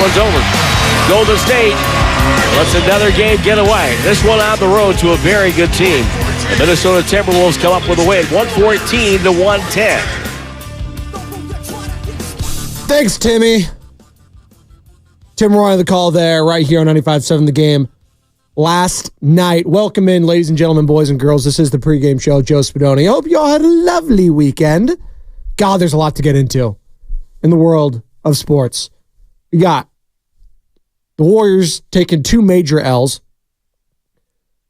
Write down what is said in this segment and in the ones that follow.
one's over. Golden State lets another game get away. This one on the road to a very good team. The Minnesota Timberwolves come up with a win, 114-110. Thanks, Timmy. Tim Roy on the call there, right here on 95.7 The Game. Last night. Welcome in, ladies and gentlemen, boys and girls. This is the pregame show. Joe Spadoni. I hope you all had a lovely weekend. God, there's a lot to get into in the world of sports. We got the Warriors taking 2 major L's.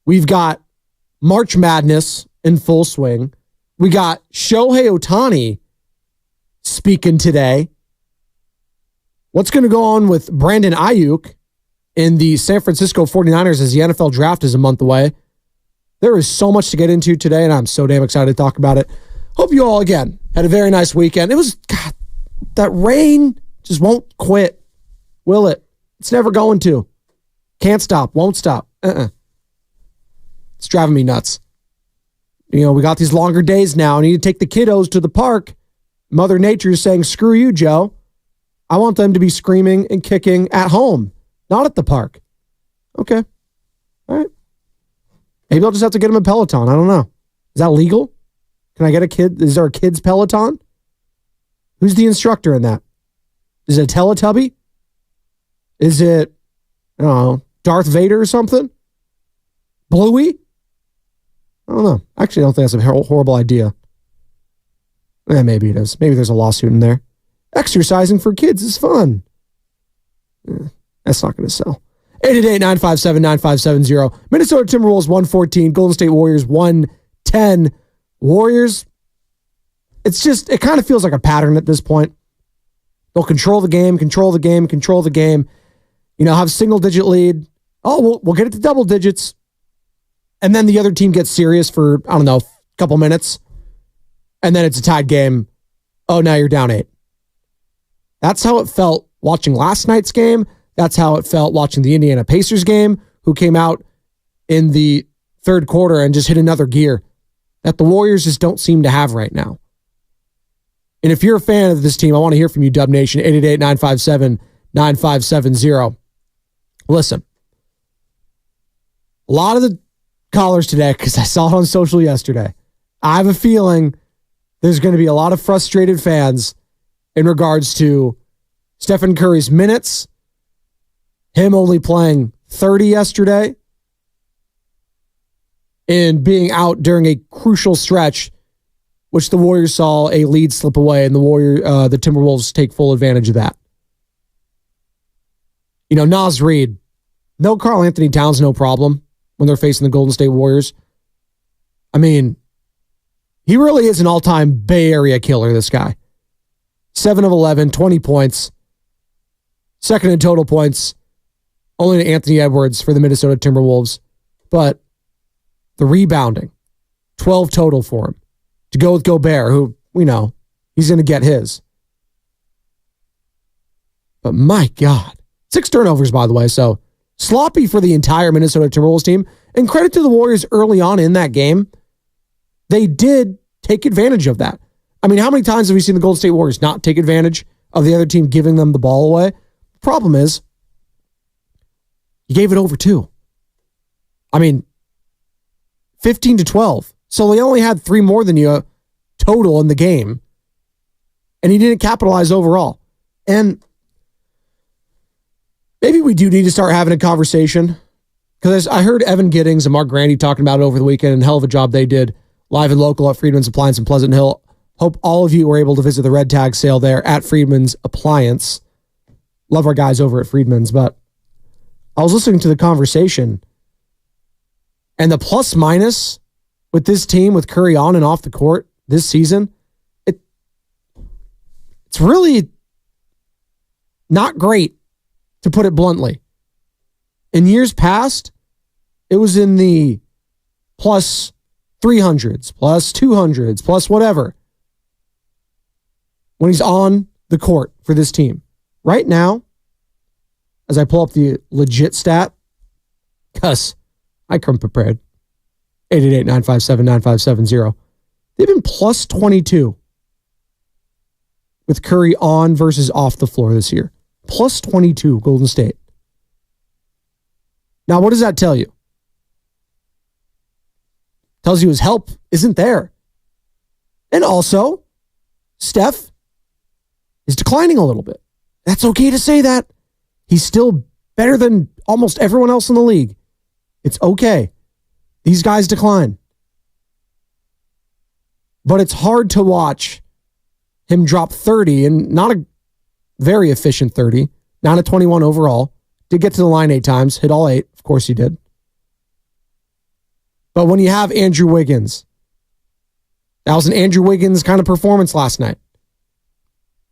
We've got March Madness in full swing. We got Shohei Ohtani speaking today. What's going to go on with Brandon Ayuk in the San Francisco 49ers as the NFL draft is a month away? There is so much to get into today, and I'm so damn excited to talk about it. Hope you all, again, had a very nice weekend. It was, God, that rain just won't quit, will it? It's never going to. Can't stop, won't stop. It's driving me nuts. You know, we got these longer days now. I need to take the kiddos to the park. Mother Nature is saying, screw you, Joe. I want them to be screaming and kicking at home, not at the park. Okay. All right. Maybe I'll just have to get him a Peloton. I don't know. Is that legal? Can I get a kid? Is there a kid's Peloton? Who's the instructor in that? Is it a Teletubby? Is it, I don't know, Darth Vader or something? Bluey? I don't know. Actually, I don't think that's a horrible idea. Maybe it is. Maybe there's a lawsuit in there. Exercising for kids is fun. That's not going to sell. 888-957-9570. Minnesota Timberwolves 114. Golden State Warriors 110. Warriors, it kind of feels like a pattern at this point. They'll control the game. You know, have single-digit lead. Oh, we'll get it to double digits. And then the other team gets serious for, I don't know, a couple minutes. And then it's a tied game. Oh, now you're down 8. That's how it felt watching last night's game. That's how it felt watching the Indiana Pacers game, who came out in the third quarter and just hit another gear that the Warriors just don't seem to have right now. And if you're a fan of this team, I want to hear from you, Dub Nation, 888-957-9570. Listen, a lot of the callers today, because I saw it on social yesterday, I have a feeling there's going to be a lot of frustrated fans in regards to Stephen Curry's minutes, him only playing 30 yesterday, and being out during a crucial stretch, which the Warriors saw a lead slip away, and the Timberwolves take full advantage of that. You know, Naz Reid, no Karl Anthony Towns, no problem when they're facing the Golden State Warriors. I mean, he really is an all-time Bay Area killer, this guy. 7 of 11, 20 points. Second in total points, only to Anthony Edwards for the Minnesota Timberwolves. But the rebounding, 12 total for him. To go with Gobert, who we know he's going to get his. But my God. 6 turnovers, by the way. So sloppy for the entire Minnesota Timberwolves team. And credit to the Warriors early on in that game. They did take advantage of that. I mean, how many times have we seen the Golden State Warriors not take advantage of the other team giving them the ball away? The problem is, you gave it over 2. I mean, 15-12. So they only had 3 more than you total in the game. And he didn't capitalize overall. And maybe we do need to start having a conversation. Because I heard Evan Giddings and Mark Grandy talking about it over the weekend, and hell of a job they did live and local at Friedman's Appliance in Pleasant Hill. Hope all of you were able to visit the red tag sale there at Friedman's Appliance. Love our guys over at Friedman's, but I was listening to the conversation, and the plus minus with this team with Curry on and off the court this season, it's really not great, to put it bluntly. In years past, it was in the plus 300s, plus 200s, plus whatever, when he's on the court for this team. Right now, as I pull up the legit stat, because I come prepared, 888-957-9570, they've been plus 22 with Curry on versus off the floor this year. Plus 22, Golden State. Now, what does that tell you? Tells you his help isn't there. And also, Steph is declining a little bit. That's okay to say that. He's still better than almost everyone else in the league. It's okay. These guys decline. But it's hard to watch him drop 30, and not a very efficient 30, 9 of 21 overall. Did get to the line 8 times, hit all 8. Of course he did. But when you have Andrew Wiggins, that was an Andrew Wiggins kind of performance last night.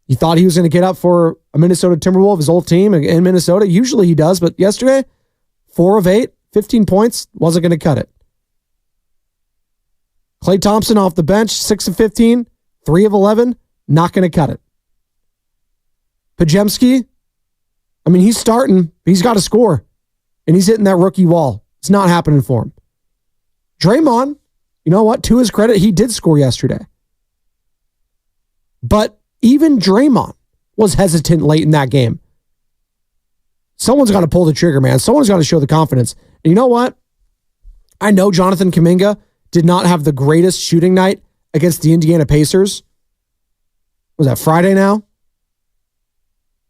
You thought he was going to get up for a Minnesota Timberwolves, his old team in Minnesota. Usually he does, but yesterday, 4 of 8, 15 points, wasn't going to cut it. Klay Thompson off the bench, 6 of 15, 3 of 11, not going to cut it. Pajemski, I mean, he's starting, but he's got to score. And he's hitting that rookie wall. It's not happening for him. Draymond, you know what? To his credit, he did score yesterday. But even Draymond was hesitant late in that game. Someone's got to pull the trigger, man. Someone's got to show the confidence. And you know what? I know Jonathan Kuminga did not have the greatest shooting night against the Indiana Pacers. Was that Friday now?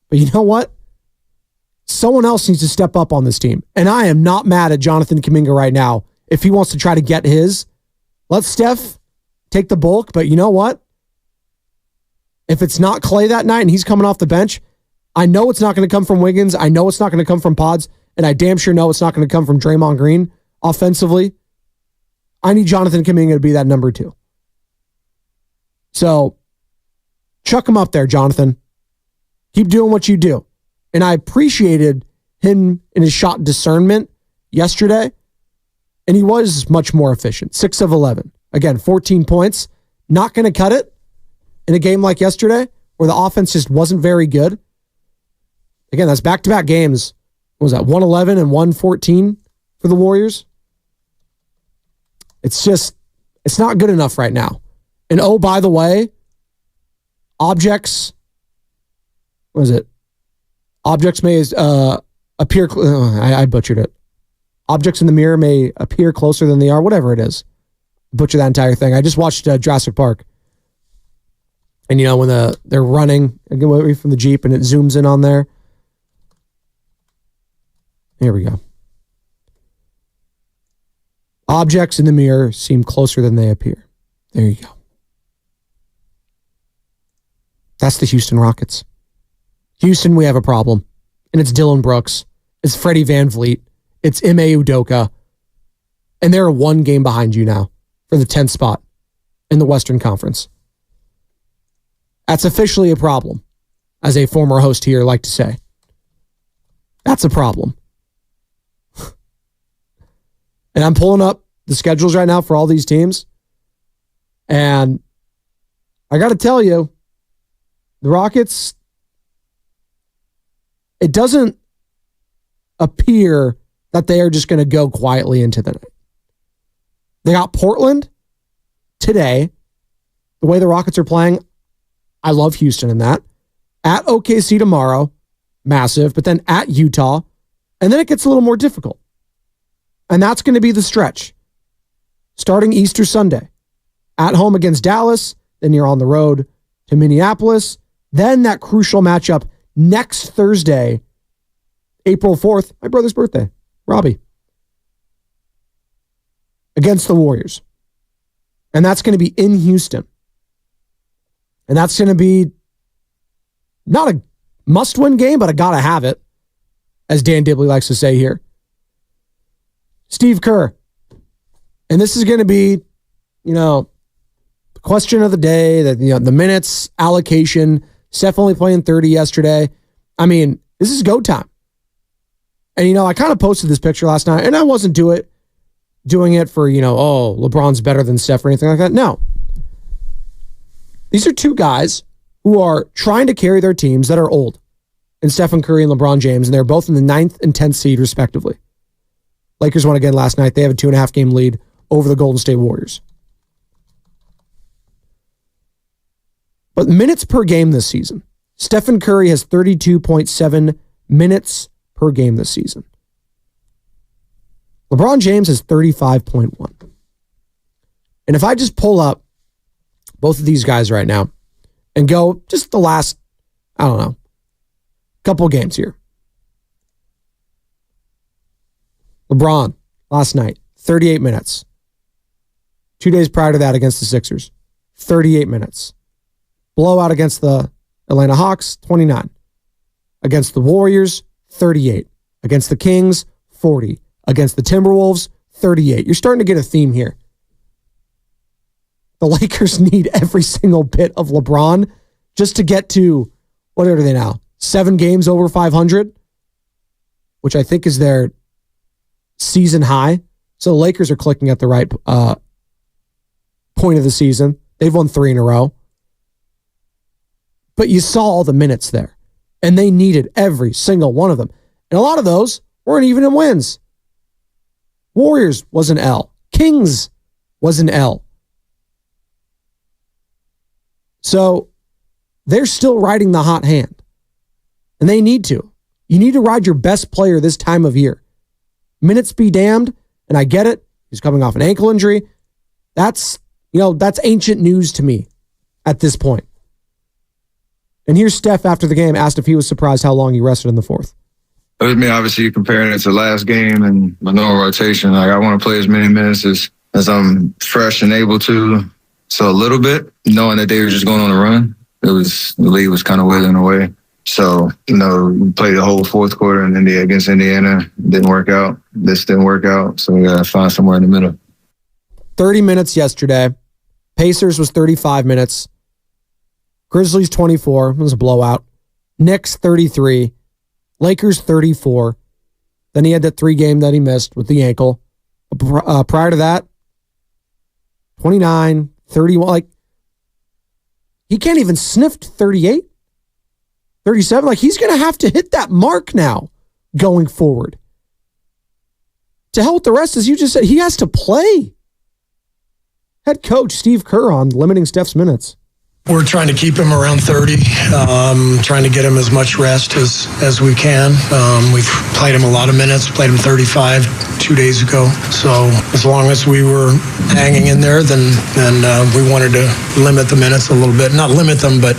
But you know what? Someone else needs to step up on this team. And I am not mad at Jonathan Kuminga right now. If he wants to try to get his, let Steph take the bulk. But you know what? If it's not Klay that night and he's coming off the bench, I know it's not going to come from Wiggins. I know it's not going to come from Pods. And I damn sure know it's not going to come from Draymond Green offensively. I need Jonathan Kuminga to be that number 2. So, chuck him up there, Jonathan. Keep doing what you do. And I appreciated him in his shot discernment yesterday. And he was much more efficient. 6 of 11. Again, 14 points. Not going to cut it in a game like yesterday where the offense just wasn't very good. Again, that's back-to-back games. What was that? 111 and 114 for the Warriors. It's not good enough right now. And oh, by the way, objects may appear, I butchered it. Objects in the mirror may appear closer than they are, whatever it is. Butcher that entire thing. I just watched Jurassic Park. And you know, when they're running away from the Jeep and it zooms in on there. Here we go. Objects in the mirror seem closer than they appear. There you go. That's the Houston Rockets. Houston, we have a problem. And it's Dylan Brooks. It's Freddie Van Vliet. It's Ime Udoka. And they're 1 game behind you now for the 10th spot in the Western Conference. That's officially a problem, as a former host here like to say. That's a problem. And I'm pulling up the schedules right now for all these teams. And I got to tell you, the Rockets, it doesn't appear that they are just going to go quietly into the night. They got Portland today. The way the Rockets are playing, I love Houston in that. At OKC tomorrow, massive, but then at Utah, and then it gets a little more difficult. And that's going to be the stretch. Starting Easter Sunday. At home against Dallas, then you're on the road to Minneapolis. Then that crucial matchup next Thursday, April 4th, my brother's birthday, Robbie, against the Warriors. And that's going to be in Houston. And that's going to be not a must-win game, but I got to have it, as Dan Dibley likes to say here. Steve Kerr. And this is going to be, the question of the day, the minutes allocation. Steph only playing 30 yesterday. I mean, this is go time. And, I kind of posted this picture last night, and I wasn't doing it for, LeBron's better than Steph or anything like that. No. These are 2 guys who are trying to carry their teams that are old, and Stephen Curry and LeBron James, and they're both in the 9th and 10th seed, respectively. Lakers won again last night. They have a 2.5 game lead over the Golden State Warriors. But minutes per game this season, Stephen Curry has 32.7 minutes per game this season. LeBron James has 35.1. And if I just pull up both of these guys right now and go just the last, couple games here. LeBron, last night, 38 minutes. 2 days prior to that against the Sixers, 38 minutes. Blowout against the Atlanta Hawks, 29. Against the Warriors, 38. Against the Kings, 40. Against the Timberwolves, 38. You're starting to get a theme here. The Lakers need every single bit of LeBron just to get to, what are they now? 7 games over 500, which I think is their season high. So the Lakers are clicking at the right point of the season. They've won 3 in a row. But you saw all the minutes there, and they needed every single one of them. And a lot of those weren't even in wins. Warriors was an L. Kings was an L. So they're still riding the hot hand. And they need to. You need to ride your best player this time of year. Minutes be damned, and I get it. He's coming off an ankle injury. That's ancient news to me at this point. And here's Steph after the game, asked if he was surprised how long he rested in the fourth. With me, obviously, comparing it to last game and my normal rotation, like I want to play as many minutes as I'm fresh and able to. So a little bit, knowing that they were just going on a run, the league was kind of wailing away. So, we played the whole fourth quarter and against Indiana. Didn't work out. This didn't work out. So we got to find somewhere in the middle. 30 minutes yesterday. Pacers was 35 minutes. Grizzlies 24. It was a blowout. Knicks 33. Lakers 34. Then he had that 3 game that he missed with the ankle. Prior to that, 29, 31. He can't even sniff 38. 37, he's going to have to hit that mark now going forward. To hell with the rest, as you just said, he has to play. Head coach Steve Kerr on limiting Steph's minutes. We're trying to keep him around 30, trying to get him as much rest as we can. We've played him a lot of minutes, played him 35 2 days ago. So as long as we were hanging in there, then we wanted to limit the minutes a little bit. Not limit them, but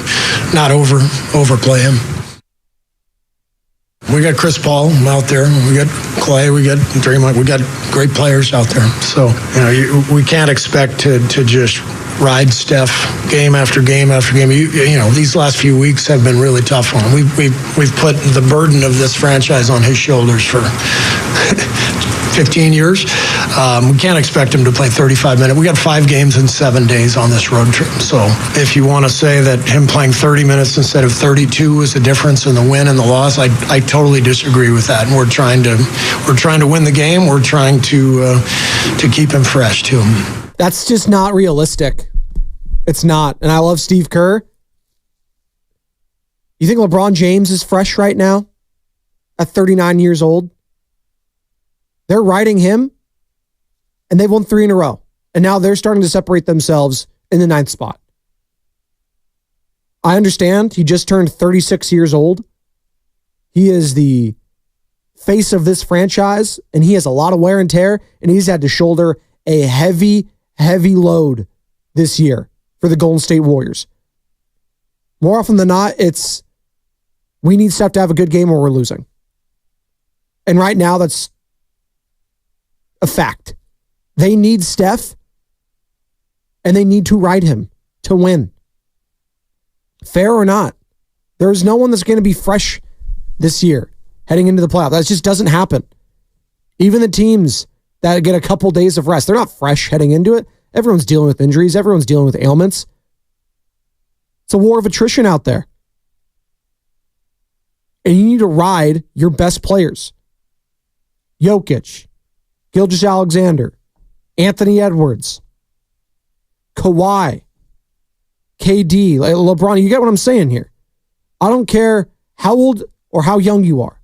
not overplay him. We got Chris Paul out there. We got Clay. We got Draymond. We got great players out there. So we can't expect to just ride Steph game after game after game. These last few weeks have been really tough on him. We've put the burden of this franchise on his shoulders for 15 years. We can't expect him to play 35 minutes. We got 5 games in 7 days on this road trip. So if you want to say that him playing 30 minutes instead of 32 is the difference in the win and the loss, I totally disagree with that. And we're trying to win the game. We're trying to keep him fresh too. That's just not realistic. It's not. And I love Steve Kerr. You think LeBron James is fresh right now at 39 years old? They're riding him, and they've won 3 in a row. And now they're starting to separate themselves in the 9th spot. I understand he just turned 36 years old. He is the face of this franchise, and he has a lot of wear and tear, and he's had to shoulder a heavy load this year for the Golden State Warriors. More often than not, it's we need Steph to have a good game or we're losing. And right now, that's a fact. They need Steph, and they need to ride him to win. Fair or not, there's no one that's going to be fresh this year heading into the playoffs. That just doesn't happen. Even the teams that get a couple days of rest, they're not fresh heading into it. Everyone's dealing with injuries. Everyone's dealing with ailments. It's a war of attrition out there. And you need to ride your best players. Jokic, Gilgeous-Alexander, Anthony Edwards, Kawhi, KD, LeBron. You get what I'm saying here. I don't care how old or how young you are.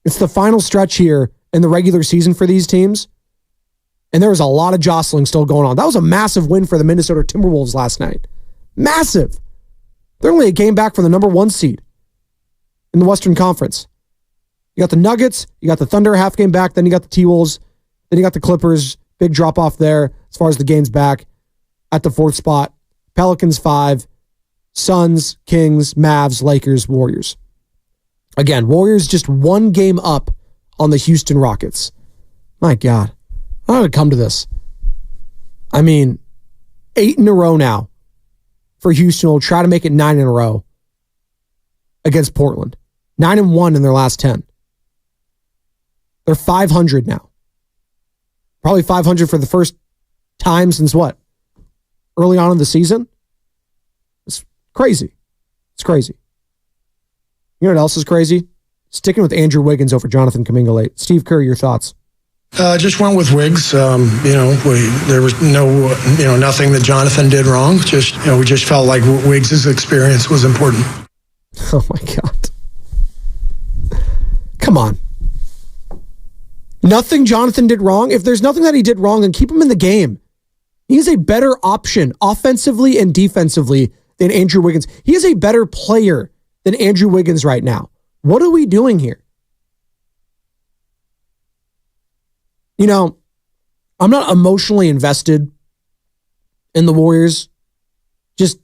It's the final stretch here in the regular season for these teams. And there was a lot of jostling still going on. That was a massive win for the Minnesota Timberwolves last night. Massive. They're only a game back from the number 1 seed in the Western Conference. You got the Nuggets, you got the Thunder half game back, then you got the T-Wolves, then you got the Clippers. Big drop off there as far as the games back at the 4th spot. Pelicans 5, Suns, Kings, Mavs, Lakers, Warriors. Again, Warriors just 1 game up on the Houston Rockets. My God. How did it come to this? I mean, 8 in a row now for Houston. Will try to make it 9 in a row against Portland. 9-1 in their last 10. They're 500 now. Probably 500 for the first time since what? Early on in the season? It's crazy. It's crazy. You know what else is crazy? Sticking with Andrew Wiggins over Jonathan Kuminga late. Steve Kerr, your thoughts? Just went with Wiggs. There was nothing that Jonathan did wrong. We just felt like Wiggs' experience was important. Oh my God. Come on. Nothing Jonathan did wrong. If there's nothing that he did wrong, then keep him in the game. He's a better option offensively and defensively than Andrew Wiggins. He is a better player than Andrew Wiggins right now. What are we doing here? You know, I'm not emotionally invested in the Warriors. Just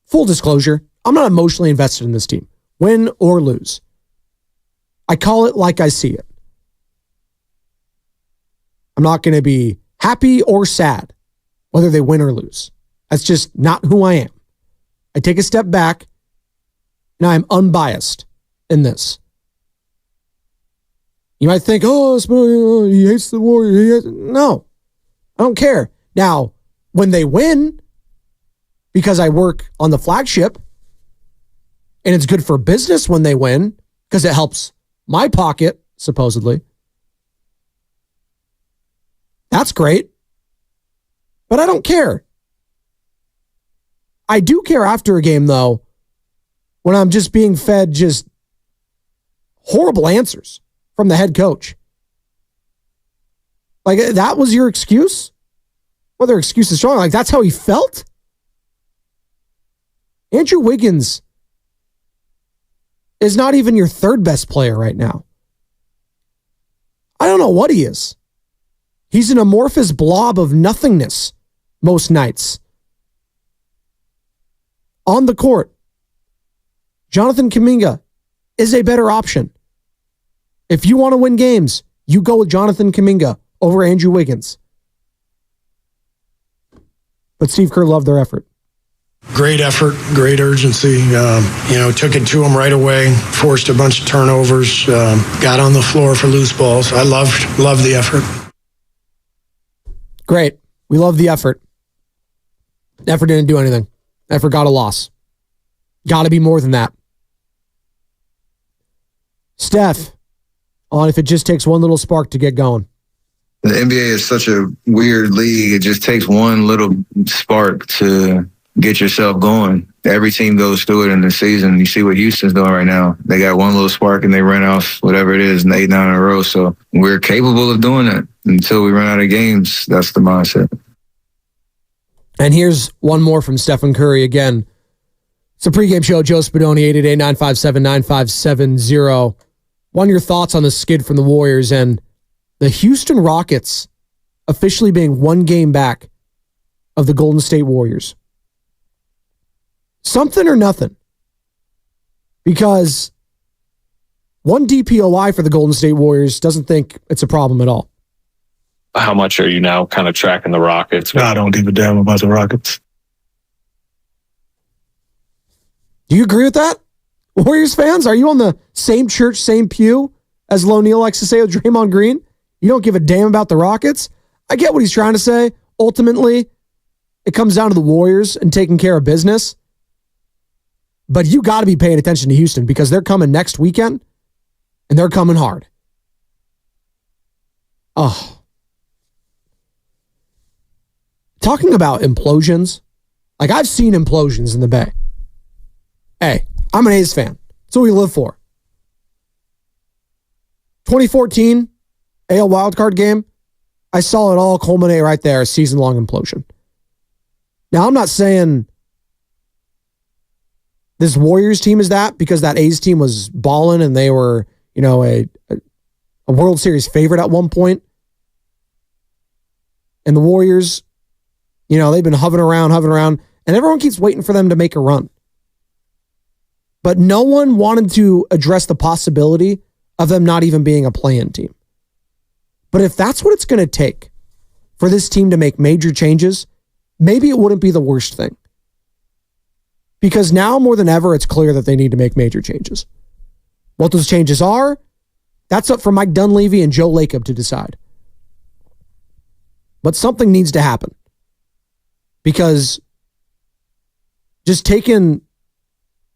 full disclosure, I'm not emotionally invested in this team, win or lose. I call it like I see it. I'm not going to be happy or sad whether they win or lose. That's just not who I am. I take a step back and I'm unbiased in this. You might think, he hates the Warriors. No, I don't care. Now, when they win, because I work on the flagship, and it's good for business when they win, because it helps my pocket, supposedly. That's great. But I don't care. I do care after a game, though, when I'm just being fed just horrible answers from the head coach. Like, that was your excuse? Whether excuse is strong, like that's how he felt? Andrew Wiggins is not even your 3rd best player right now. I don't know what he is. He's an amorphous blob of nothingness most nights. On the court, Jonathan Kuminga is a better option. If you want to win games, you go with Jonathan Kuminga over Andrew Wiggins. But Steve Kerr loved their effort. Great effort, great urgency. Took it to him right away, forced a bunch of turnovers, got on the floor for loose balls. I loved the effort. Great. We love the effort. Effort didn't do anything. Effort got a loss. Got to be more than that. Steph, on if it just takes one little spark to get going. The NBA is such a weird league. It just takes one little spark to get yourself going. Every team goes through it in the season. You see what Houston's doing right now. They got one little spark and they run off whatever it is, 8, 9 in a row. So we're capable of doing that until we run out of games. That's the mindset. And here's one more from Stephen Curry again. It's a pregame show. Joe Spadoni, 888-957-9570. What are your thoughts on the skid from the Warriors and the Houston Rockets officially being 1 game back of the Golden State Warriors? Something or nothing. Because one DPOI for the Golden State Warriors doesn't think it's a problem at all. How much are you now kind of tracking the Rockets? I don't give a damn about the Rockets. Do you agree with that? Warriors fans, are you on the same church, same pew as Lo Neal likes to say with Draymond Green? You don't give a damn about the Rockets? I get what he's trying to say. Ultimately, it comes down to the Warriors and taking care of business. But you got to be paying attention to Houston because they're coming next weekend and they're coming hard. Oh. Talking about implosions, like I've seen implosions in the Bay. Hey, I'm an A's fan. That's what we live for. 2014 AL wildcard game, I saw it all culminate right there, a season-long implosion. Now, I'm not saying this Warriors team is that because that A's team was balling and they were, a World Series favorite at one point. And the Warriors, they've been hovering around, and everyone keeps waiting for them to make a run. But no one wanted to address the possibility of them not even being a play-in team. But if that's what it's going to take for this team to make major changes, maybe it wouldn't be the worst thing. Because now more than ever, it's clear that they need to make major changes. What those changes are, that's up for Mike Dunleavy and Joe Lacob to decide. But something needs to happen. Because just taking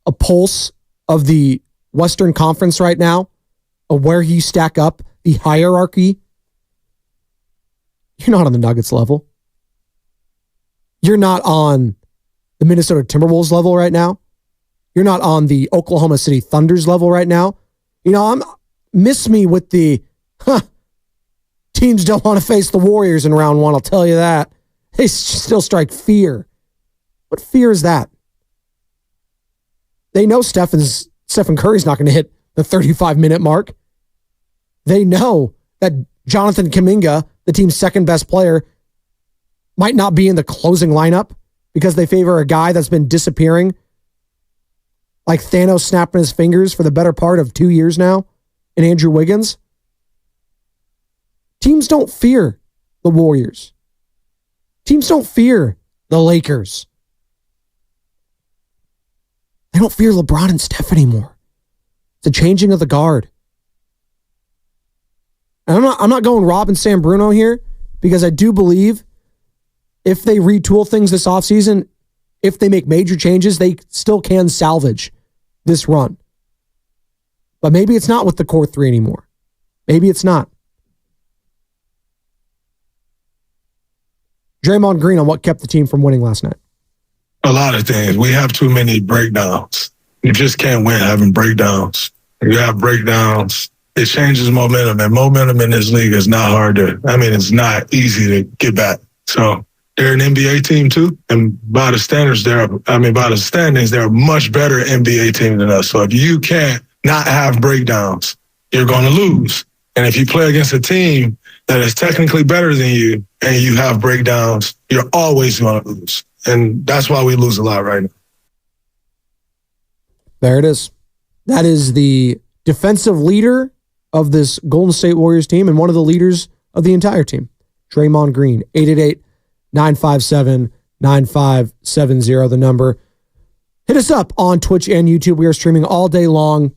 a pulse of the Western Conference right now, of where you stack up, the hierarchy, you're not on the Nuggets level. You're not on the Minnesota Timberwolves level right now. You're not on the Oklahoma City Thunder's level right now. Miss me with the, teams don't want to face the Warriors in round one, I'll tell you that. They still strike fear. What fear is that? They know Stephen Curry's not going to hit the 35-minute mark. They know that Jonathan Kuminga, the team's second best player, might not be in the closing lineup because they favor a guy that's been disappearing like Thanos snapping his fingers for the better part of 2 years now in Andrew Wiggins. Teams don't fear the Warriors. Teams don't fear the Lakers. They don't fear LeBron and Steph anymore. It's a changing of the guard. And I'm not going Rob and Sam Bruno here because I do believe if they retool things this offseason, if they make major changes, they still can salvage this run. But maybe it's not with the core three anymore. Maybe it's not. Draymond Green on what kept the team from winning last night. A lot of things. We have too many breakdowns. You just can't win having breakdowns. If you have breakdowns, it changes momentum, and momentum in this league is not it's not easy to get back. So they're an NBA team too, and by the standings, they're a much better NBA team than us. So if you can't not have breakdowns, you're going to lose. And if you play against a team that is technically better than you and you have breakdowns, you're always going to lose. And that's why we lose a lot right now. There it is. That is the defensive leader of this Golden State Warriors team and one of the leaders of the entire team, Draymond Green. 888-957-9570, the number. Hit us up on Twitch and YouTube. We are streaming all day long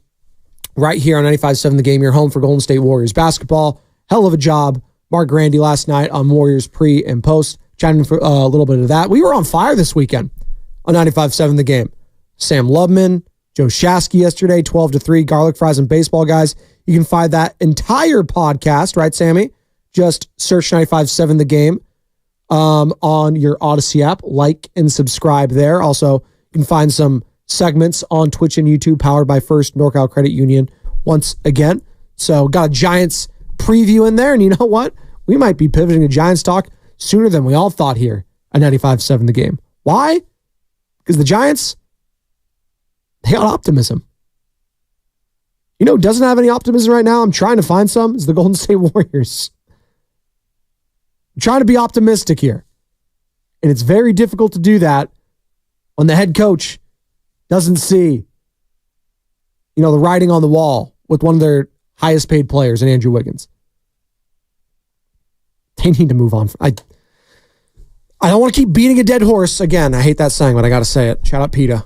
right here on 95.7 The Game, your home for Golden State Warriors basketball. Hell of a job, Mark Grandy, last night on Warriors pre and post. Chiming in for a little bit of that. We were on fire this weekend on 95.7 The Game. Sam Lubman, Joe Shasky yesterday, 12-3, garlic fries and baseball guys. You can find that entire podcast, right, Sammy? Just search 95.7 The Game on your Odyssey app. Like and subscribe there. Also, you can find some segments on Twitch and YouTube powered by First NorCal Credit Union once again. So got a Giants preview in there. And you know what? We might be pivoting to Giants talk sooner than we all thought here at 95.7 The Game. Why? Because the Giants, they got optimism. You know who doesn't have any optimism right now? I'm trying to find some. It's the Golden State Warriors. I'm trying to be optimistic here. And it's very difficult to do that when the head coach doesn't see, the writing on the wall with one of their highest paid players in Andrew Wiggins. They need to move on. I don't want to keep beating a dead horse. Again, I hate that saying, but I got to say it. Shout out PETA.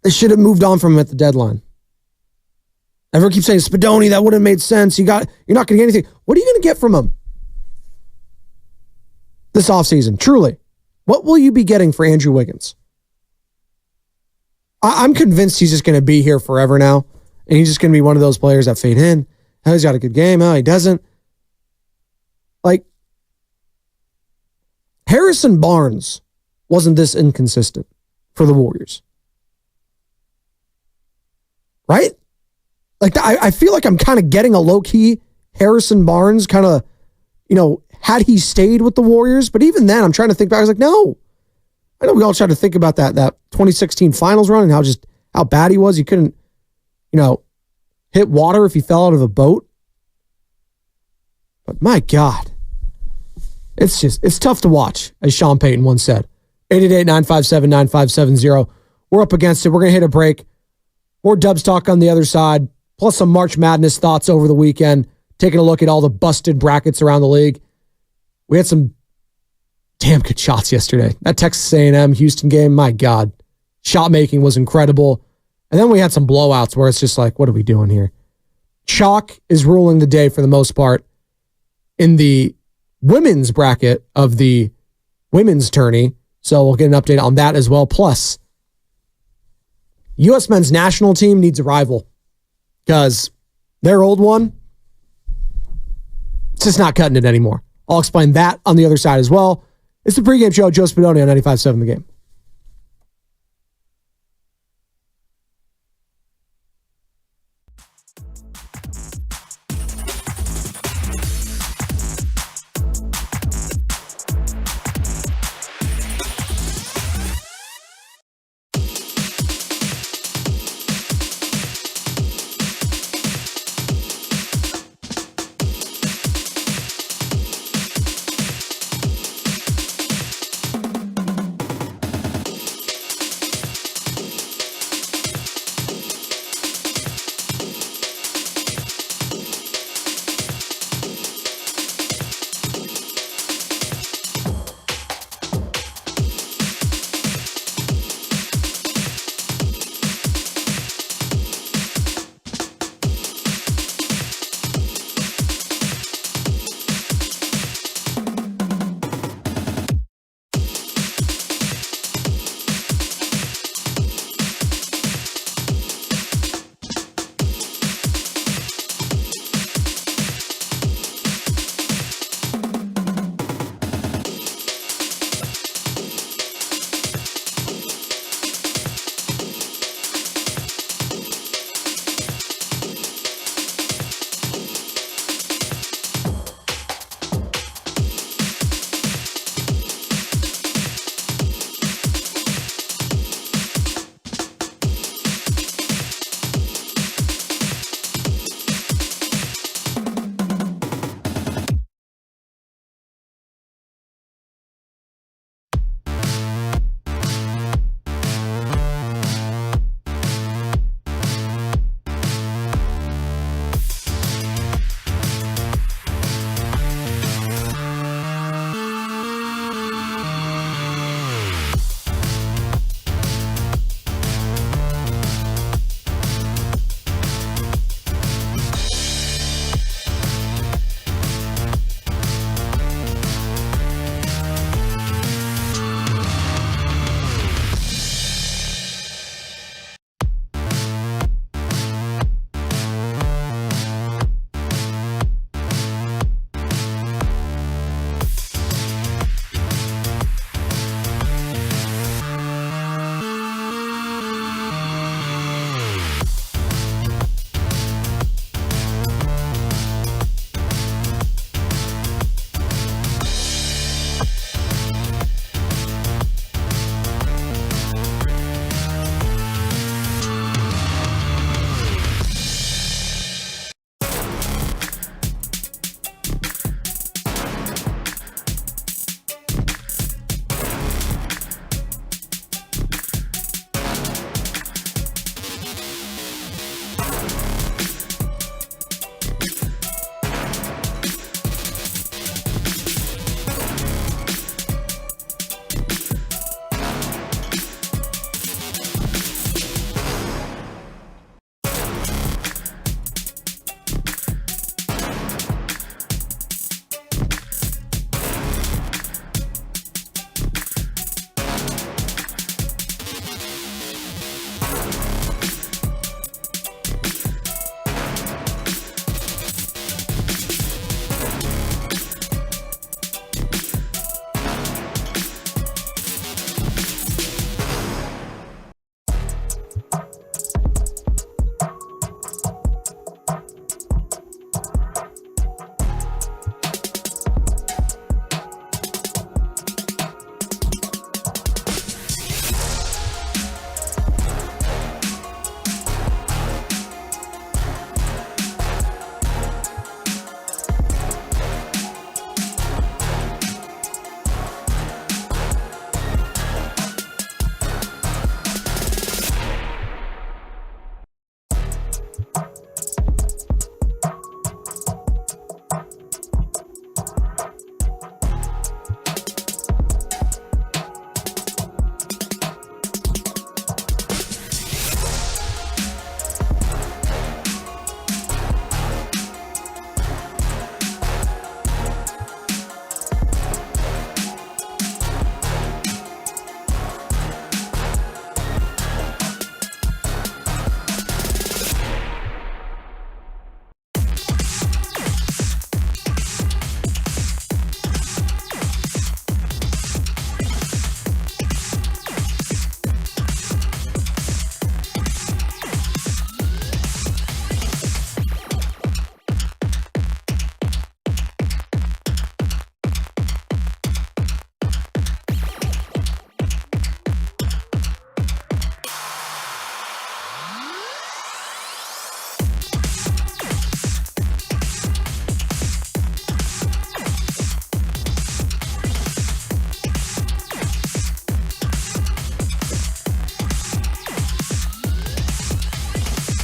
They should have moved on from him at the deadline. Everyone keeps saying, Spadoni, that would have made sense. You're not going to get anything. What are you going to get from him this offseason? Truly. What will you be getting for Andrew Wiggins? I'm convinced he's just going to be here forever now. And he's just going to be one of those players that fade in. Oh, he's got a good game. Oh, he doesn't. Like, Harrison Barnes wasn't this inconsistent for the Warriors. Right? Like, I feel like I'm kind of getting a low-key Harrison Barnes kind of, had he stayed with the Warriors. But even then, I'm trying to think back. I was like, no. I know we all try to think about that 2016 finals run and how bad he was. He couldn't, hit water if he fell out of a boat. But my God, it's tough to watch, as Sean Payton once said. 888-957-9570. We're up against it. We're going to hit a break. More Dubs talk on the other side, plus some March Madness thoughts over the weekend, taking a look at all the busted brackets around the league. We had some damn good shots yesterday. That Texas A&M Houston game, my God. Shot making was incredible. And then we had some blowouts where it's just like, what are we doing here? Chalk is ruling the day for the most part in the women's bracket of the women's tourney. So we'll get an update on that as well. Plus, U.S. men's national team needs a rival because their old one, it's just not cutting it anymore. I'll explain that on the other side as well. It's the pregame show, Joe Spadoni on 95.7 The Game.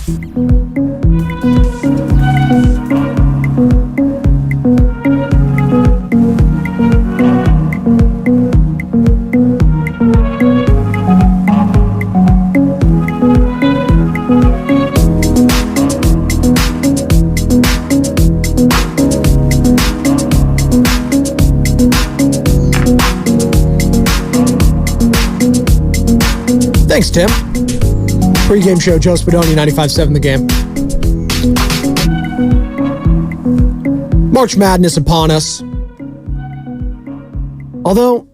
Thanks, Tim. Pre-game show, Joe Spadoni, 95.7 The Game. March Madness upon us. Although,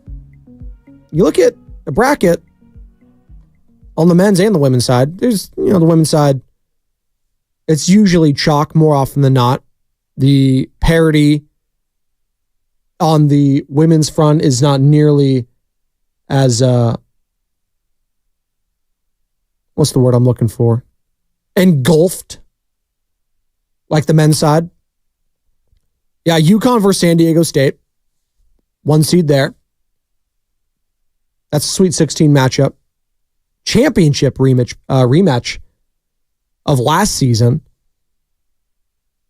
you look at the bracket on the men's and the women's side, there's, the women's side, it's usually chalk more often than not. The parity on the women's front is not nearly as, what's the word I'm looking for? Engulfed, like the men's side. Yeah, UConn versus San Diego State. 1 seed there. That's a Sweet 16 matchup. Championship rematch of last season.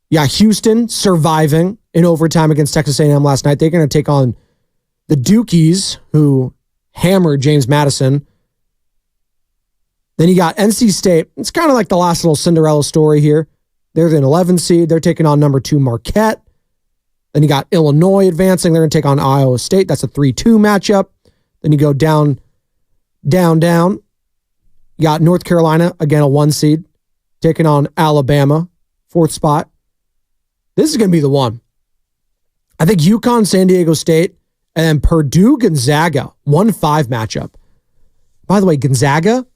Yeah, Houston surviving in overtime against Texas A&M last night. They're going to take on the Dukies, who hammered James Madison. Then you got NC State. It's kind of like the last little Cinderella story here. They're an 11 seed. They're taking on number 2 Marquette. Then you got Illinois advancing. They're going to take on Iowa State. That's a 3-2 matchup. Then you go down. You got North Carolina, again, a 1 seed, taking on Alabama, 4th spot. This is going to be the one. I think UConn, San Diego State, and then Purdue, Gonzaga, 1-5 matchup. By the way, Gonzaga,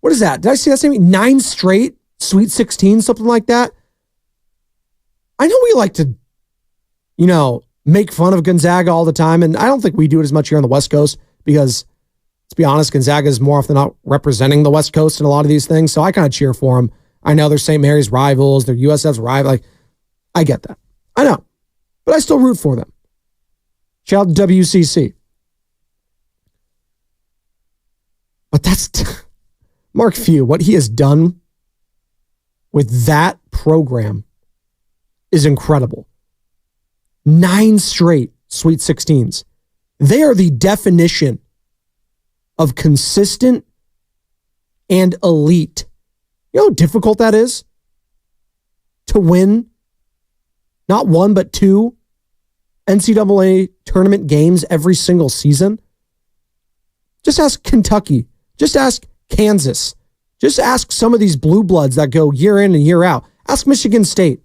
what is that? Did I see that same 9 straight Sweet 16, something like that? I know we like to, make fun of Gonzaga all the time, and I don't think we do it as much here on the West Coast because, let's be honest, Gonzaga is more often than not representing the West Coast in a lot of these things, so I kind of cheer for them. I know they're St. Mary's rivals, they're USF's rival. I get that. I know. But I still root for them. Shout out to WCC. But that's Mark Few. What he has done with that program is incredible. 9 straight Sweet 16s. They are the definition of consistent and elite. You know how difficult that is? To win not 1, but 2 NCAA tournament games every single season. Just ask Kentucky. Just ask Kansas. Just ask some of these blue bloods that go year in and year out. Ask Michigan State.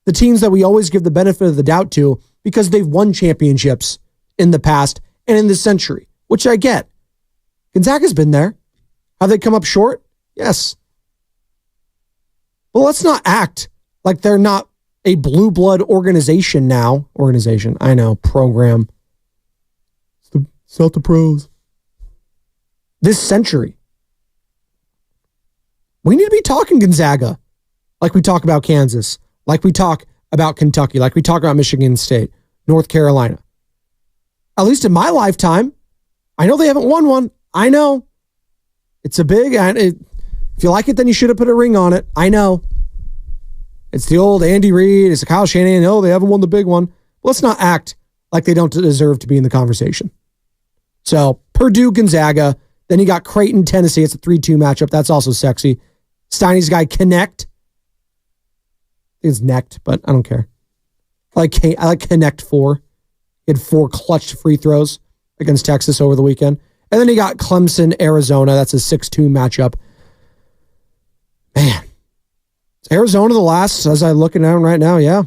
The teams that we always give the benefit of the doubt to because they've won championships in the past and in this century, which I get. Gonzaga's been there. Have they come up short? Yes. Well, let's not act like they're not a blue blood organization now. Organization, I know, program. It's not the pros. This century. We need to be talking Gonzaga like we talk about Kansas, like we talk about Kentucky, like we talk about Michigan State, North Carolina. At least in my lifetime, I know they haven't won one. I know. It's a big, if you like it, then you should have put a ring on it. I know. It's the old Andy Reid, it's a Kyle Shanahan. No, they haven't won the big one. Let's not act like they don't deserve to be in the conversation. So, Purdue, Gonzaga. Then you got Creighton, Tennessee. It's a 3-2 matchup. That's also sexy. Steiny's guy, Connect. It's necked, but I don't care. I like Connect 4. He had 4 clutch free throws against Texas over the weekend. And then you got Clemson, Arizona. That's a 6-2 matchup. Man. Is Arizona the last, as I'm looking at right now, yeah.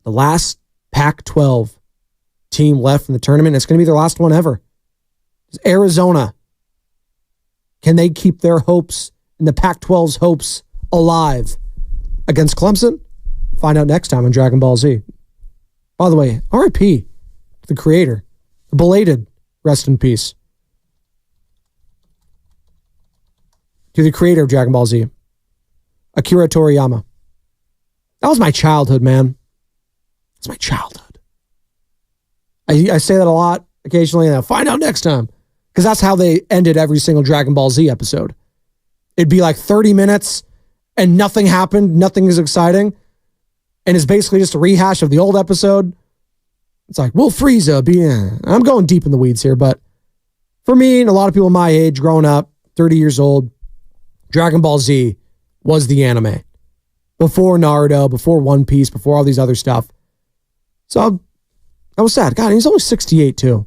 The last Pac-12 team left in the tournament. It's going to be their last one ever. It's Arizona. Can they keep their hopes and the Pac-12's hopes alive against Clemson? Find out next time on Dragon Ball Z. By the way, RIP to the creator. The belated rest in peace. To the creator of Dragon Ball Z. Akira Toriyama. That was my childhood, man. It's my childhood. I say that a lot occasionally, and I'll find out next time. Because that's how they ended every single Dragon Ball Z episode. it'd be like 30 minutes and nothing happened, nothing is exciting, and it's basically just a rehash of the old episode. It's like, Will Frieza be in? I'm going deep in the weeds here, but for me and a lot of people my age, growing up, 30 years old, Dragon Ball Z was the anime. Before Naruto, before One Piece, before all these other stuff. So I was sad. God, he's only 68 too.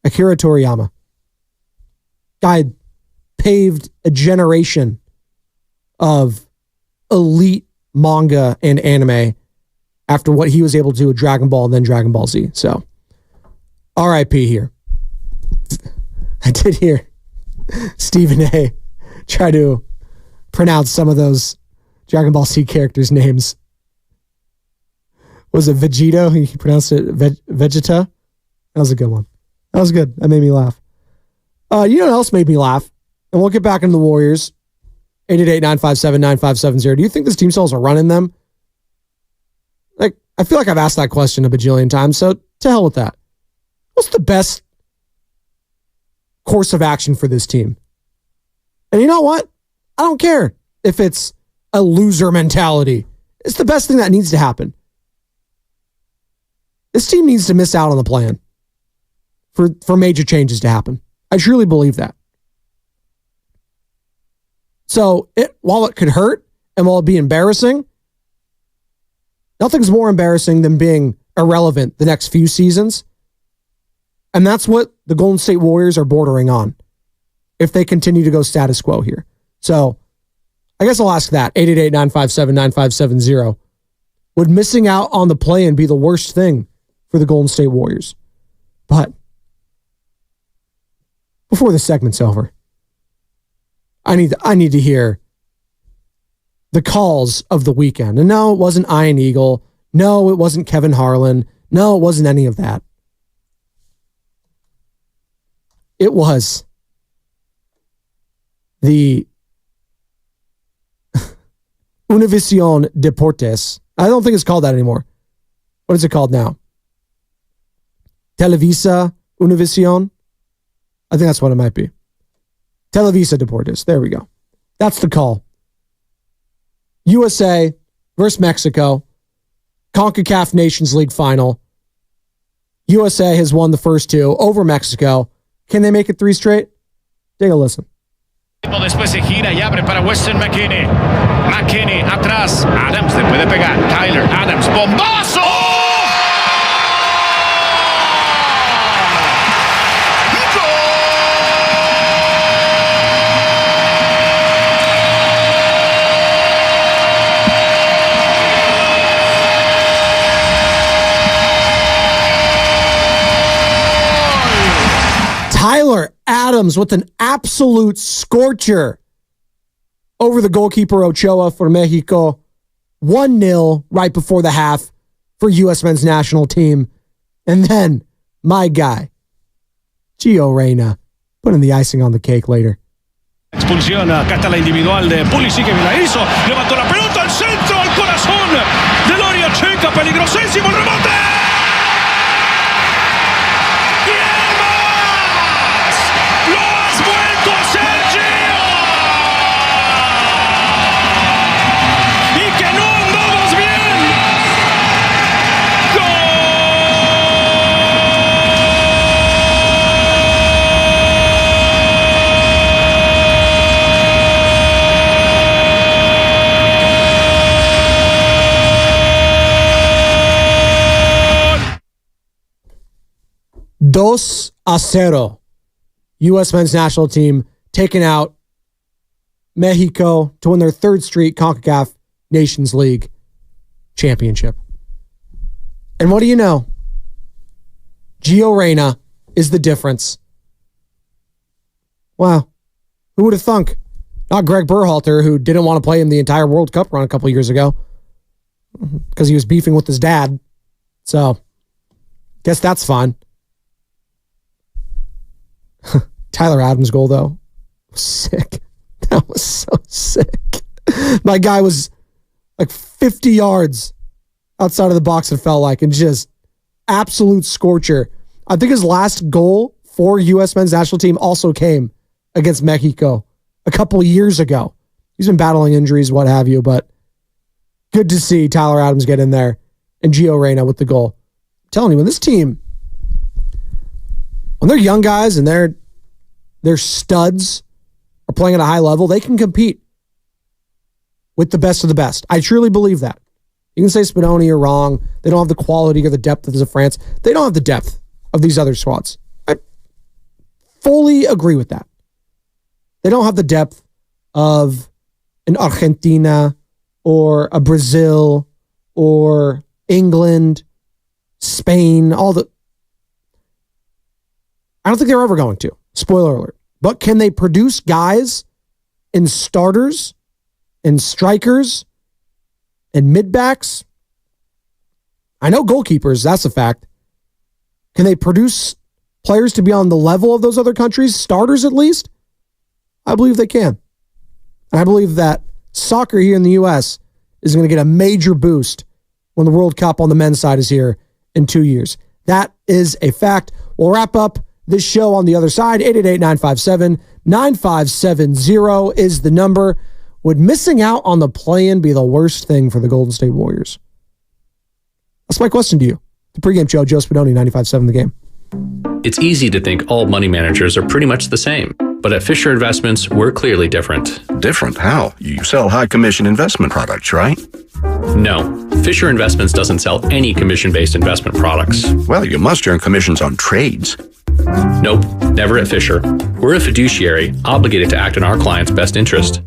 Akira Toriyama. Guy paved a generation of elite manga and anime after what he was able to do with Dragon Ball and then Dragon Ball Z. So, RIP here. I did hear Stephen A. try to pronounce some of those Dragon Ball Z characters' names. Was it Vegito? He pronounced it Vegeta. That was a good one. That was good. That made me laugh. You know what else made me laugh? And we'll get back into the Warriors. 888-957-9570. Do you think this team still has a run in them? Like, I feel like I've asked that question a bajillion times, so to hell with that. What's the best course of action for this team? And you know what? I don't care if it's a loser mentality. It's the best thing that needs to happen. This team needs to miss out on the plan for major changes to happen. I truly believe that. So while it could hurt and while it be embarrassing, nothing's more embarrassing than being irrelevant the next few seasons. And that's what the Golden State Warriors are bordering on if they continue to go status quo here. So I guess I'll ask that. 888-957-9570. Would missing out on the play-in be the worst thing for the Golden State Warriors? But before the segment's over, I need to hear the calls of the weekend. And no, it wasn't Ian Eagle. No, it wasn't Kevin Harlan. No, it wasn't any of that. It was the Univision Deportes. I don't think it's called that anymore. What is it called now? Televisa Univision? I think that's what it might be. Televisa Deportes. There we go. That's the call. USA versus Mexico. CONCACAF Nations League final. USA has won the first two over Mexico. Can they make it 3 straight? Take a listen. Después se gira y abre para Weston McKinney. McKinney atrás. Adams le puede pegar. Tyler Adams. ¡Bombazo! Tyler Adams with an absolute scorcher over the goalkeeper Ochoa for Mexico. 1-0 right before the half for U.S. men's national team. And then, my guy, Gio Reyna, putting the icing on the cake later. Expulsión, acá está la individual de Pulisic que la hizo. Levantó la pelota al centro, al corazón del área checa, peligrosísimo el rebote. Dos a cero. U.S. men's national team taking out Mexico to win their 3rd straight CONCACAF Nations League championship. And what do you know? Gio Reyna is the difference. Wow. Who would have thunk? Not Greg Berhalter, who didn't want to play in the entire World Cup run a couple years ago because he was beefing with his dad. So, guess that's fine. Tyler Adams' goal, though, was sick. That was so sick. My guy was like 50 yards outside of the box, it felt like, and just absolute scorcher. I think his last goal for U.S. men's national team also came against Mexico a couple years ago. He's been battling injuries, what have you, but good to see Tyler Adams get in there and Gio Reyna with the goal. I'm telling you, when this team, when they're young guys and they're studs are playing at a high level, they can compete with the best of the best. I truly believe that. You can say Spadoni are wrong. They don't have the quality or the depth of France. They don't have the depth of these other squads. I fully agree with that. They don't have the depth of an Argentina or a Brazil or England, Spain, I don't think they're ever going to. Spoiler alert. But can they produce guys and starters and strikers and mid-backs? I know goalkeepers, that's a fact. Can they produce players to be on the level of those other countries, starters at least? I believe they can. And I believe that soccer here in the U.S. is going to get a major boost when the World Cup on the men's side is here in 2 years. That is a fact. We'll wrap up this show on the other side. 888-957-9570 is the number. Would missing out on the play-in be the worst thing for the Golden State Warriors? That's my question to you. The pregame show, Joe Spadoni, 95.7 The Game. It's easy to think all money managers are pretty much the same. But at Fisher Investments, we're clearly different. Different? How? You sell high commission investment products, right? No, Fisher Investments doesn't sell any commission-based investment products. Well, you must earn commissions on trades. Nope, never at Fisher. We're a fiduciary, obligated to act in our client's best interest.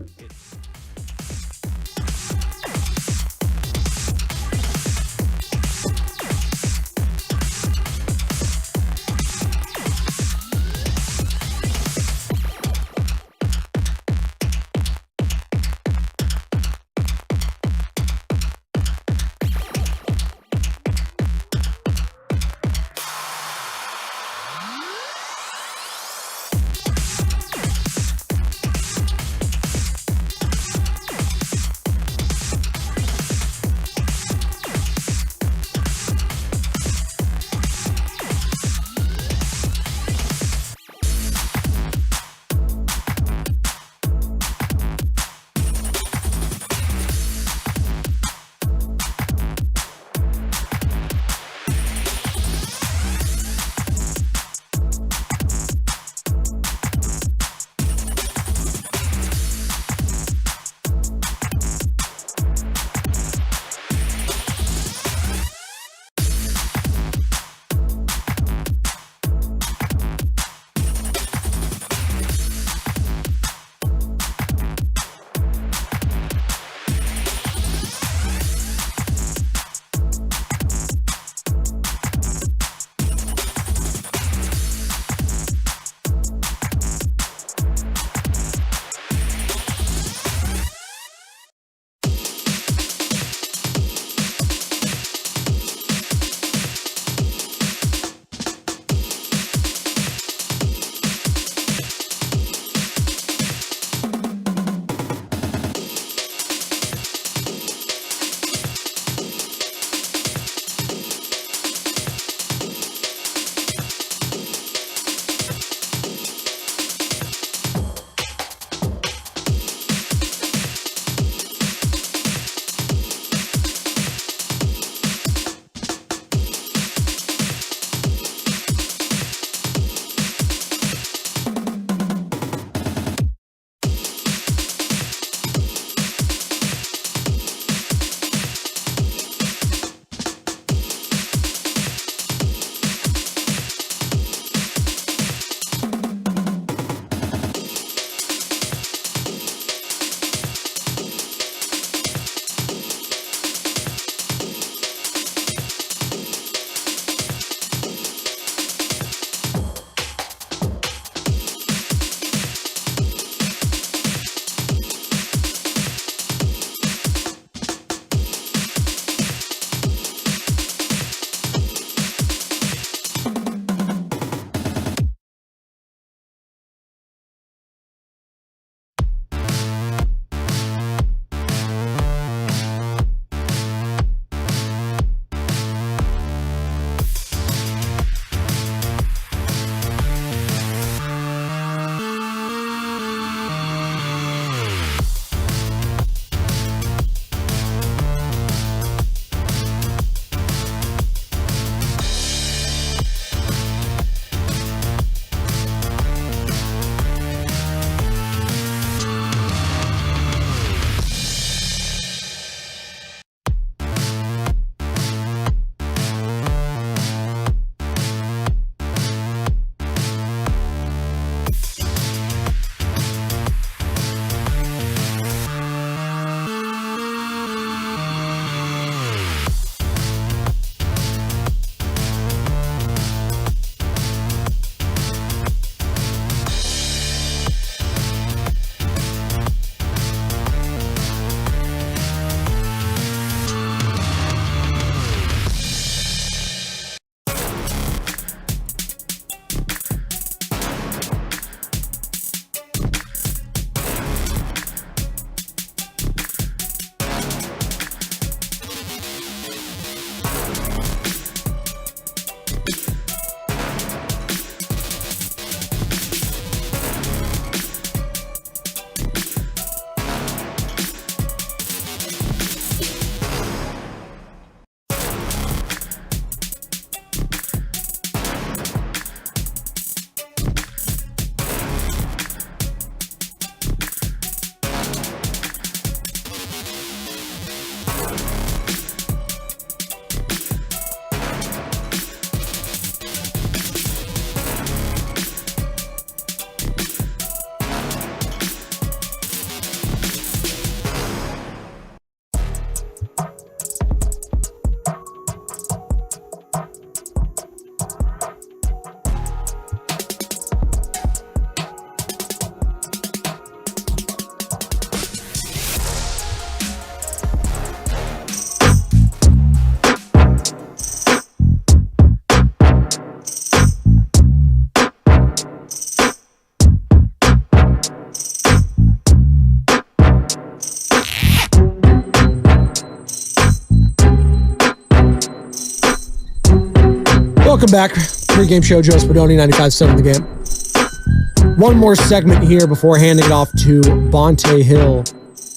Welcome back. Pregame show, Joe Spadoni, 95.7 The Game. One more segment here before handing it off to Bonte Hill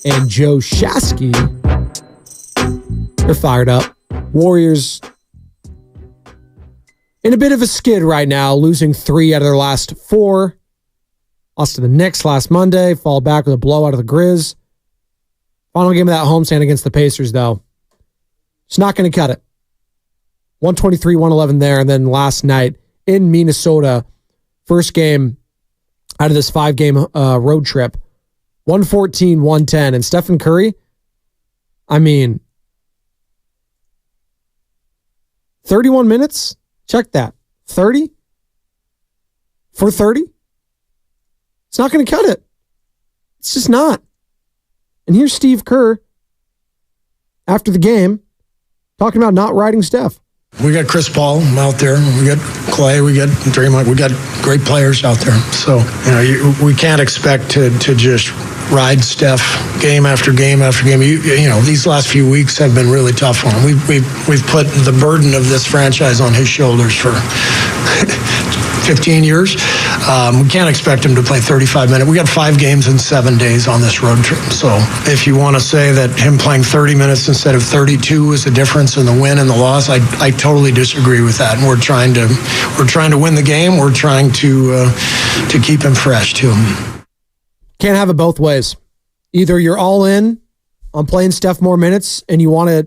and Joe Shasky. They're fired up. Warriors in a bit of a skid right now, losing 3 out of their last 4. Lost to the Knicks last Monday, fall back with a blowout of the Grizz. Final game of that homestand against the Pacers, though. It's not going to cut it. 123-111 there, and then last night in Minnesota, first game out of this 5-game road trip, 114-110. And Stephen Curry, I mean, 31 minutes? Check that. 30? For 30? It's not going to cut it. It's just not. And here's Steve Kerr after the game talking about not riding Steph. We got Chris Paul out there. We got Clay. We got Draymond. We got great players out there. So, we can't expect to just ride Steph game after game after game. These last few weeks have been really tough on him. We've put the burden of this franchise on his shoulders for 15 years. We can't expect him to play 35 minutes. We got 5 games in 7 days on this road trip. So if you want to say that him playing 30 minutes instead of 32 is the difference in the win and the loss, I totally disagree with that. And we're trying to win the game. We're trying to keep him fresh too. Can't have it both ways. Either you're all in on playing Steph more minutes and you want to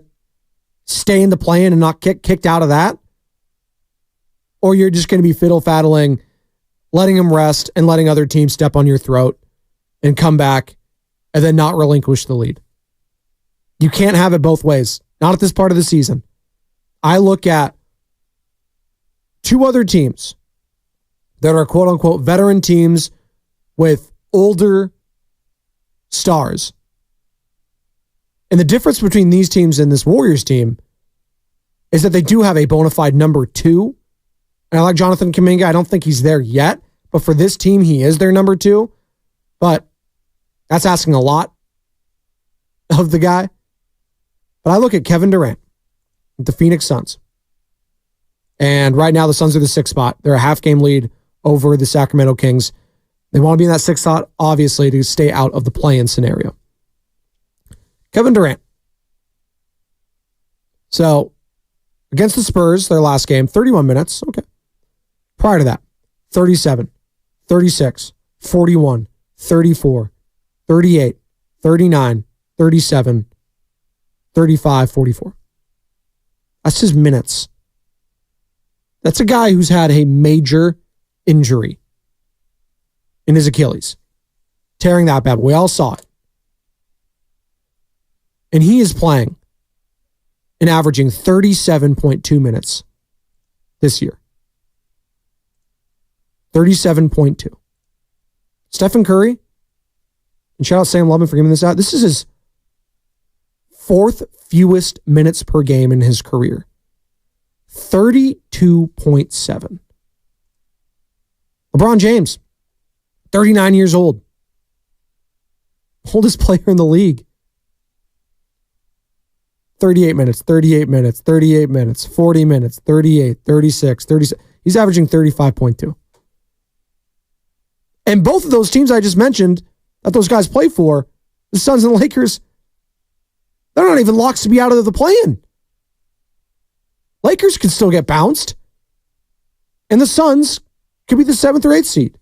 stay in the play-in and not get kicked out of that, or you're just going to be fiddle-faddling, letting him rest and letting other teams step on your throat and come back and then not relinquish the lead. You can't have it both ways. Not at this part of the season. I look at 2 other teams that are quote-unquote veteran teams with older stars. And the difference between these teams and this Warriors team is that they do have a bona fide number 2. And I like Jonathan Kuminga. I don't think he's there yet. But for this team, he is their number 2. But that's asking a lot of the guy. But I look at Kevin Durant with the Phoenix Suns. And right now, the Suns are the 6th spot. They're a half-game lead over the Sacramento Kings. They want to be in that 6th spot, obviously, to stay out of the play-in scenario. Kevin Durant. So, against the Spurs, their last game, 31 minutes. Okay. Prior to that, 37, 36, 41, 34, 38, 39, 37, 35, 44. That's his minutes. That's a guy who's had a major injury in his Achilles. Tearing that bad. We all saw it. And he is playing and averaging 37.2 minutes this year. 37.2. Stephen Curry, and shout out Sam Lubin for giving this out. This is his 4th fewest minutes per game in his career. 32.7. LeBron James, 39 years old. Oldest player in the league. 38 minutes, 38 minutes, 38 minutes, 40 minutes, 38, 36, 36. He's averaging 35.2. And both of those teams I just mentioned that those guys play for, the Suns and the Lakers, they're not even locks to be out of the play-in. Lakers could still get bounced. And the Suns could be the 7th or 8th seed.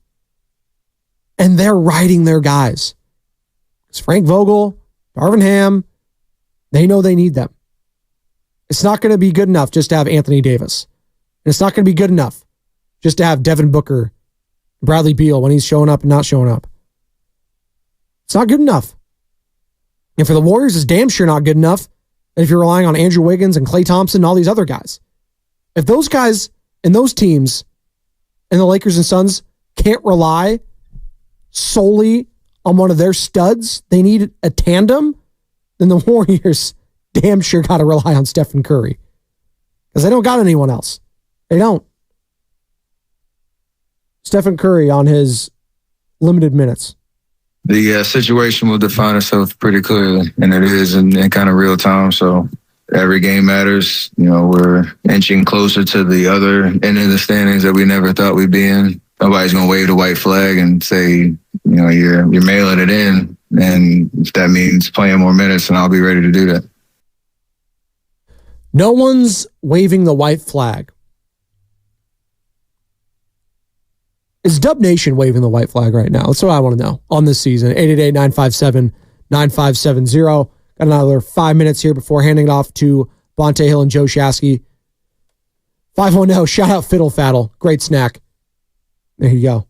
And they're riding their guys. It's Frank Vogel, Darvin Ham. They know they need them. It's not going to be good enough just to have Anthony Davis. And it's not going to be good enough just to have Devin Booker, Bradley Beal when he's showing up and not showing up. It's not good enough. And for the Warriors, it's damn sure not good enough if you're relying on Andrew Wiggins and Klay Thompson and all these other guys. If those guys and those teams and the Lakers and Suns can't rely solely on one of their studs, they need a tandem, then the Warriors damn sure got to rely on Stephen Curry. Because they don't got anyone else. They don't. Stephen Curry on his limited minutes. The situation will define itself pretty clearly, and it is in kind of real time. So every game matters. We're inching closer to the other end of the standings that we never thought we'd be in. Nobody's going to wave the white flag and say, you're mailing it in. And if that means playing more minutes, then I'll be ready to do that. No one's waving the white flag. Is Dub Nation waving the white flag right now? That's what I want to know on this season. 888-957-9570. Got another 5 minutes here before handing it off to Bonte Hill and Joe Shasky. 510, shout out Fiddle Faddle. Great snack. There you go.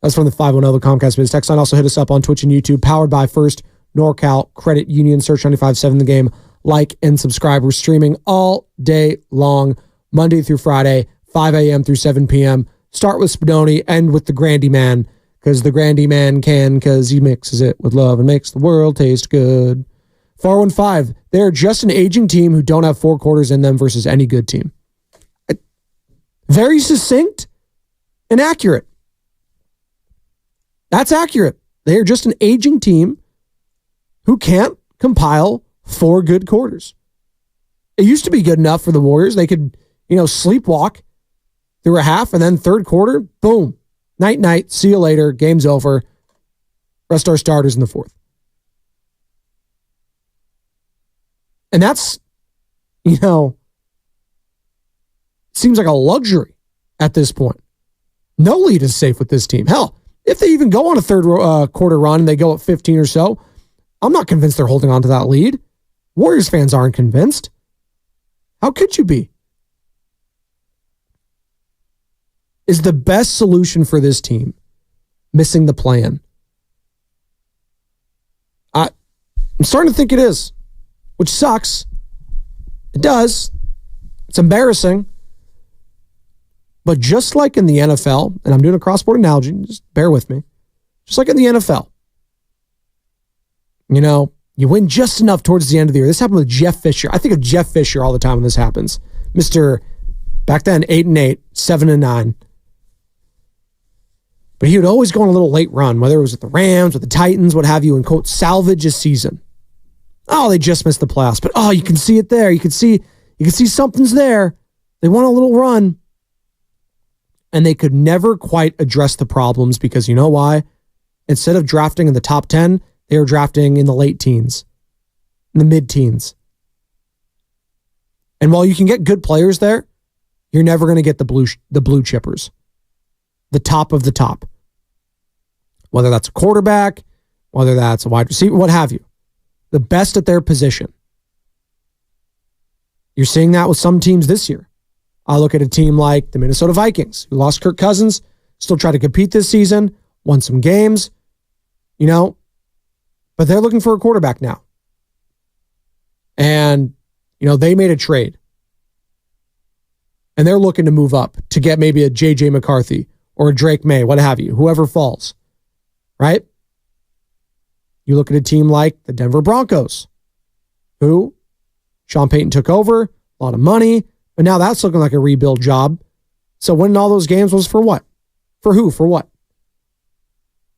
That's from the 510, the Comcast Biz text line. Also hit us up on Twitch and YouTube. Powered by First NorCal Credit Union. Search 95.7 The Game. Like and subscribe. We're streaming all day long, Monday through Friday, 5 a.m. through 7 p.m. Start with Spadoni, end with the Grandy Man, because the Grandy Man can, because he mixes it with love and makes the world taste good. 415, they're just an aging team who don't have 4 quarters in them versus any good team. Very succinct and accurate. That's accurate. They're just an aging team who can't compile 4 good quarters. It used to be good enough for the Warriors. They could, sleepwalk through a half, and then third quarter, boom. Night, see you later, game's over. Rest our starters in the fourth. And that's, seems like a luxury at this point. No lead is safe with this team. Hell, if they even go on a third quarter run and they go at 15 or so, I'm not convinced they're holding on to that lead. Warriors fans aren't convinced. How could you be? Is the best solution for this team missing the plan? I'm starting to think it is, which sucks. It does. It's embarrassing. But just like in the NFL, and I'm doing a cross-sport analogy, just bear with me. Just like in the NFL, you win just enough towards the end of the year. This happened with Jeff Fisher. I think of Jeff Fisher all the time when this happens. Mr. Back then, 8-8, 7-9. But he would always go on a little late run, whether it was with the Rams, with the Titans, what have you, and quote, salvage a season. Oh, they just missed the playoffs. But you can see it there. You can see something's there. They won a little run. And they could never quite address the problems because you know why? Instead of drafting in the top 10, they were drafting in the late teens, in the mid-teens. And while you can get good players there, you're never going to get the blue chippers. The top of the top. Whether that's a quarterback, whether that's a wide receiver, what have you. The best at their position. You're seeing that with some teams this year. I look at a team like the Minnesota Vikings, who lost Kirk Cousins, still try to compete this season, won some games, but they're looking for a quarterback now. And, they made a trade. And they're looking to move up to get maybe a J.J. McCarthy or a Drake May, what have you, whoever falls, right? You look at a team like the Denver Broncos, who Sean Payton took over, a lot of money, but now that's looking like a rebuild job. So winning all those games was for what? For who? For what?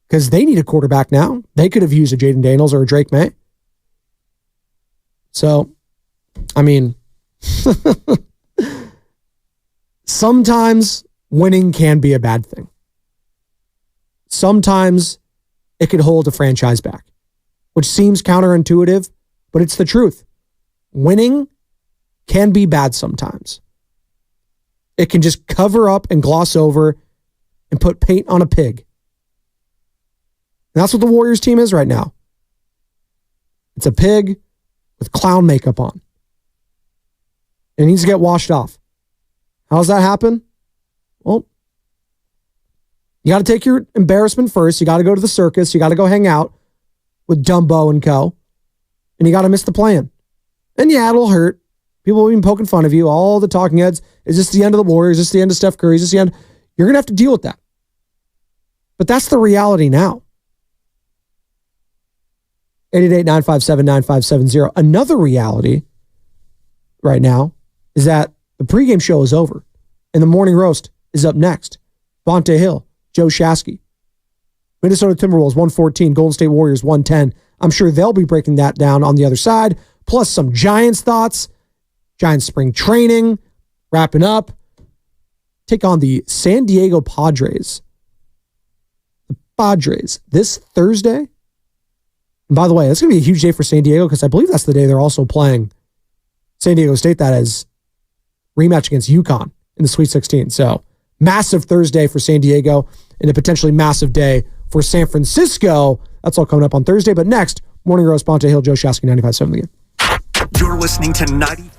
Because they need a quarterback now. They could have used a Jaden Daniels or a Drake May. So, sometimes winning can be a bad thing. Sometimes it could hold a franchise back, which seems counterintuitive, but it's the truth. Winning can be bad sometimes. It can just cover up and gloss over and put paint on a pig. And that's what the Warriors team is right now. It's a pig with clown makeup on. It needs to get washed off. How does that happen? Well, you got to take your embarrassment first. You got to go to the circus. You got to go hang out with Dumbo and co. And you got to miss the plan. And yeah, it'll hurt. People have been poking fun of you. All the talking heads. Is this the end of the Warriors? Is this the end of Steph Curry? Is this the end? You're going to have to deal with that. But that's the reality now. 888-957-9570. Another reality right now is that the pregame show is over and the morning roast is up next. Bonte Hill, Joe Shasky. Minnesota Timberwolves 114, Golden State Warriors 110. I'm sure they'll be breaking that down on the other side. plus some Giants thoughts. Giants spring training, wrapping up. Take on the San Diego Padres. The Padres this Thursday. And by the way, that's going to be a huge day for San Diego because I believe that's the day they're also playing San Diego State. That is rematch against UConn in the Sweet 16. So massive Thursday for San Diego and a potentially massive day for San Francisco. That's all coming up on Thursday. But next, Morning Roast, Ponte Hill, Joe Shasky, 95.7 The Game. You're listening to 95.